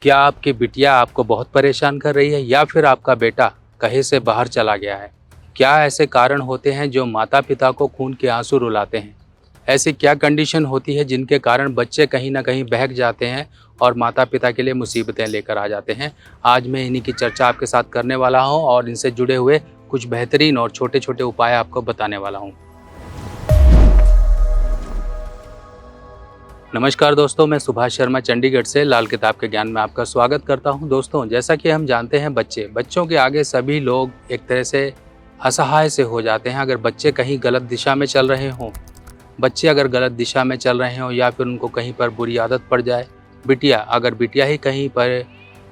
क्या आपकी बिटिया आपको बहुत परेशान कर रही है या फिर आपका बेटा कहीं से बाहर चला गया है? क्या ऐसे कारण होते हैं जो माता-पिता को खून के आंसू रुलाते हैं? ऐसी क्या कंडीशन होती है जिनके कारण बच्चे कहीं न कहीं बहक जाते हैं और माता-पिता के लिए मुसीबतें लेकर आ जाते हैं? आज मैं इन्हीं की चर्चा आपके साथ करने वाला हूँ और इनसे जुड़े हुए कुछ बेहतरीन और छोटे-छोटे उपाय आपको बताने वाला हूँ। नमस्कार दोस्तों, मैं सुभाष शर्मा चंडीगढ़ से लाल किताब के ज्ञान में आपका स्वागत करता हूं। दोस्तों, जैसा कि हम जानते हैं बच्चों के आगे सभी लोग एक तरह से असहाय से हो जाते हैं अगर बच्चे कहीं गलत दिशा में चल रहे हों। बच्चे अगर गलत दिशा में चल रहे हों या फिर उनको कहीं पर बुरी आदत पड़ जाए। बिटिया ही कहीं पर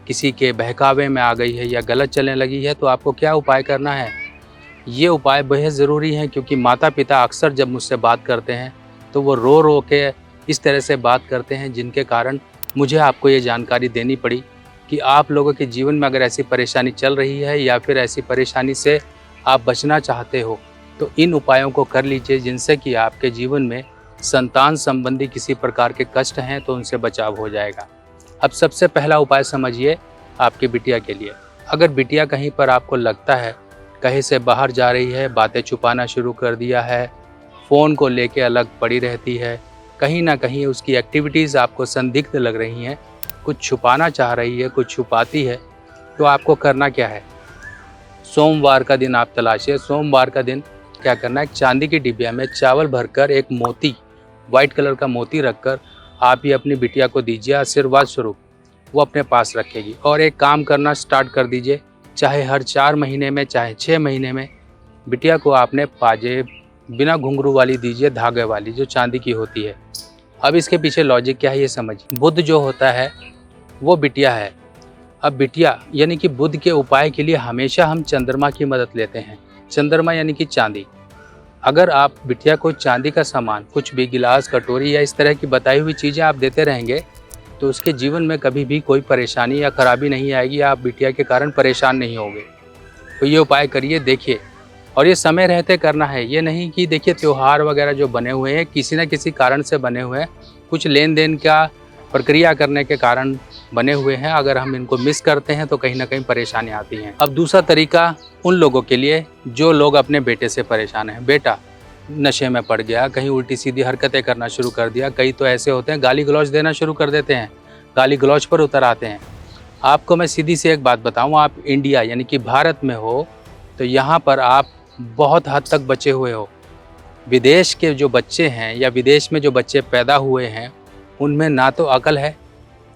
किसी के बहकावे में आ गई है या गलत चलने लगी है तो आपको क्या उपाय करना है? ये उपाय बेहद ज़रूरी हैं क्योंकि माता-पिता अक्सर जब मुझसे बात करते हैं तो वो रो रो के इस तरह से बात करते हैं जिनके कारण मुझे आपको ये जानकारी देनी पड़ी कि आप लोगों के जीवन में अगर ऐसी परेशानी चल रही है या फिर ऐसी परेशानी से आप बचना चाहते हो तो इन उपायों को कर लीजिए जिनसे कि आपके जीवन में संतान संबंधी किसी प्रकार के कष्ट हैं तो उनसे बचाव हो जाएगा। अब सबसे पहला उपाय समझिए आपकी बिटिया के लिए। अगर बिटिया कहीं पर आपको लगता है कहीं से बाहर जा रही है, बातें छुपाना शुरू कर दिया है, फ़ोन को लेके अलग पड़ी रहती है, कहीं न कहीं उसकी एक्टिविटीज़ आपको संदिग्ध लग रही हैं, कुछ छुपाना चाह रही है, कुछ छुपाती है, तो आपको करना क्या है? सोमवार का दिन आप तलाशिए। सोमवार का दिन क्या करना है, एक चांदी की डिबिया में चावल भरकर एक मोती, वाइट कलर का मोती रखकर आप ये अपनी बिटिया को दीजिए आशीर्वाद स्वरूप। वो अपने पास रखेगी और एक काम करना स्टार्ट कर दीजिए, चाहे हर 4 महीने में, चाहे 6 महीने में बिटिया को आपने पाजेब बिना घुंघरू वाली दीजिए, धागे वाली जो चांदी की होती है। अब इसके पीछे लॉजिक क्या है ये समझिए। बुध जो होता है वो बिटिया है। अब बिटिया यानी कि बुध के उपाय के लिए हमेशा हम चंद्रमा की मदद लेते हैं। चंद्रमा यानी कि चांदी। अगर आप बिटिया को चांदी का सामान, कुछ भी गिलास, कटोरी या इस तरह की बताई हुई चीज़ें आप देते रहेंगे तो उसके जीवन में कभी भी कोई परेशानी या खराबी नहीं आएगी, आप बिटिया के कारण परेशान नहीं होंगे। तो ये उपाय करिए, देखिए। और ये समय रहते करना है, ये नहीं कि देखिए त्योहार वगैरह जो बने हुए हैं किसी न किसी कारण से बने हुए हैं, कुछ लेन देन का प्रक्रिया करने के कारण बने हुए हैं। अगर हम इनको मिस करते हैं तो कहीं ना कहीं परेशानी आती है। अब दूसरा तरीका उन लोगों के लिए जो लोग अपने बेटे से परेशान हैं। बेटा नशे में पड़ गया, कहीं उल्टी सीधी हरकतें करना शुरू कर दिया, कई तो ऐसे होते हैं गाली गलौज देना शुरू कर देते हैं, गाली गलौज पर उतर आते हैं। आपको मैं सीधी सी एक बात बताऊँ, आप इंडिया यानी कि भारत में हो तो यहाँ पर आप बहुत हद तक बचे हुए हो। विदेश के जो बच्चे हैं या विदेश में जो बच्चे पैदा हुए हैं उनमें ना तो अकल है,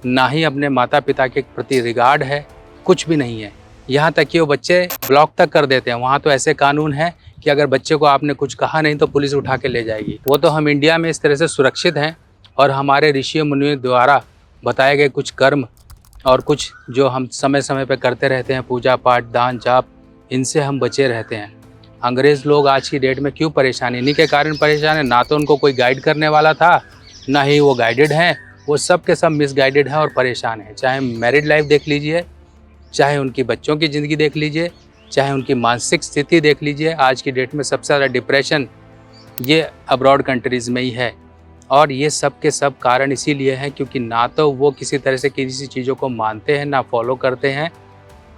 ना ही अपने माता पिता के प्रति रिगार्ड है, कुछ भी नहीं है। यहाँ तक कि वो बच्चे ब्लॉक तक कर देते हैं। वहाँ तो ऐसे कानून हैं कि अगर बच्चे को आपने कुछ कहा नहीं तो पुलिस उठा के ले जाएगी। वो तो हम इंडिया में इस तरह से सुरक्षित हैं और हमारे ऋषि मुनियों द्वारा बताए गए कुछ कर्म और कुछ जो हम समय समय पर करते रहते हैं, पूजा पाठ, दान जाप, इनसे हम बचे रहते हैं। अंग्रेज़ लोग आज की डेट में क्यों परेशान है? इन्हीं के कारण परेशान है। ना तो उनको कोई गाइड करने वाला था, ना ही वो गाइडेड हैं। वो सब के सब मिसगाइडेड हैं और परेशान हैं। चाहे मैरिड लाइफ देख लीजिए, चाहे उनकी बच्चों की ज़िंदगी देख लीजिए, चाहे उनकी मानसिक स्थिति देख लीजिए। आज की डेट में सबसे ज़्यादा डिप्रेशन ये अब्रॉड कंट्रीज़ में ही है और ये सब के सब कारण इसीलिए हैं क्योंकि ना तो वो किसी तरह से किसी चीज़ों को मानते हैं, ना फॉलो करते हैं।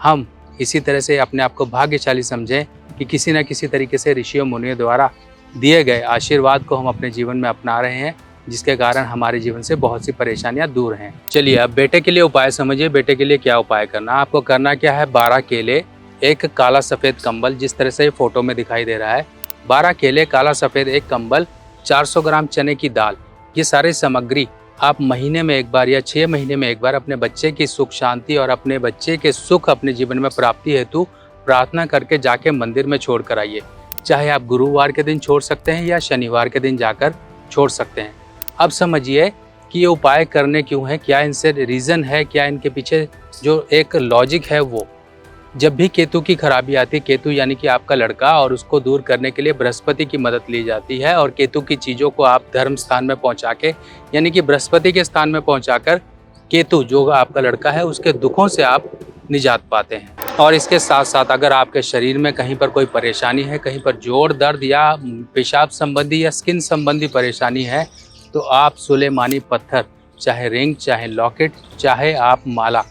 हम इसी तरह से अपने आप को भाग्यशाली समझें कि किसी न किसी तरीके से ऋषियों मुनियों द्वारा दिए गए आशीर्वाद को हम अपने जीवन में अपना रहे हैं, जिसके कारण हमारे जीवन से बहुत सी परेशानियां दूर हैं। चलिए अब बेटे के लिए उपाय समझिए। बेटे के लिए क्या उपाय करना, आपको करना क्या है, 12 केले, एक काला सफ़ेद कंबल, जिस तरह से फोटो में दिखाई दे रहा है, 12 केले, काला सफ़ेद एक कंबल, 400 ग्राम चने की दाल, ये सारी सामग्री आप महीने में एक बार या 6 महीने में एक बार अपने बच्चे की सुख शांति और अपने बच्चे के सुख अपने जीवन में प्राप्ति हेतु प्रार्थना करके जाके मंदिर में छोड़ कर आइए। चाहे आप गुरुवार के दिन छोड़ सकते हैं या शनिवार के दिन जाकर छोड़ सकते हैं। अब समझिए कि ये उपाय करने क्यों है, क्या इनसे रीज़न है, क्या इनके पीछे जो एक लॉजिक है। वो जब भी केतु की खराबी आती है, केतु यानी कि आपका लड़का, और उसको दूर करने के लिए बृहस्पति की मदद ली जाती है और केतु की चीज़ों को आप धर्म स्थान में पहुंचा के यानी कि बृहस्पति के स्थान में पहुंचाकर केतु जो आपका लड़का है उसके दुखों से आप निजात पाते हैं। और इसके साथ साथ अगर आपके शरीर में कहीं पर कोई परेशानी है, कहीं पर जोड़ दर्द या पेशाब संबंधी या स्किन संबंधी परेशानी है, तो आप सुलेमानी पत्थर चाहे रिंग, चाहे लॉकेट, चाहे आप माला,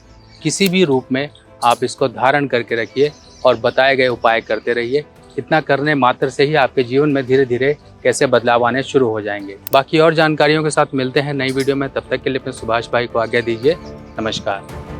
किसी भी रूप में आप इसको धारण करके रखिए और बताए गए उपाय करते रहिए। इतना करने मात्र से ही आपके जीवन में धीरे धीरे कैसे बदलाव आने शुरू हो जाएंगे। बाकी और जानकारियों के साथ मिलते हैं नई वीडियो में। तब तक के लिए अपने सुभाष भाई को आज्ञा दीजिए। नमस्कार।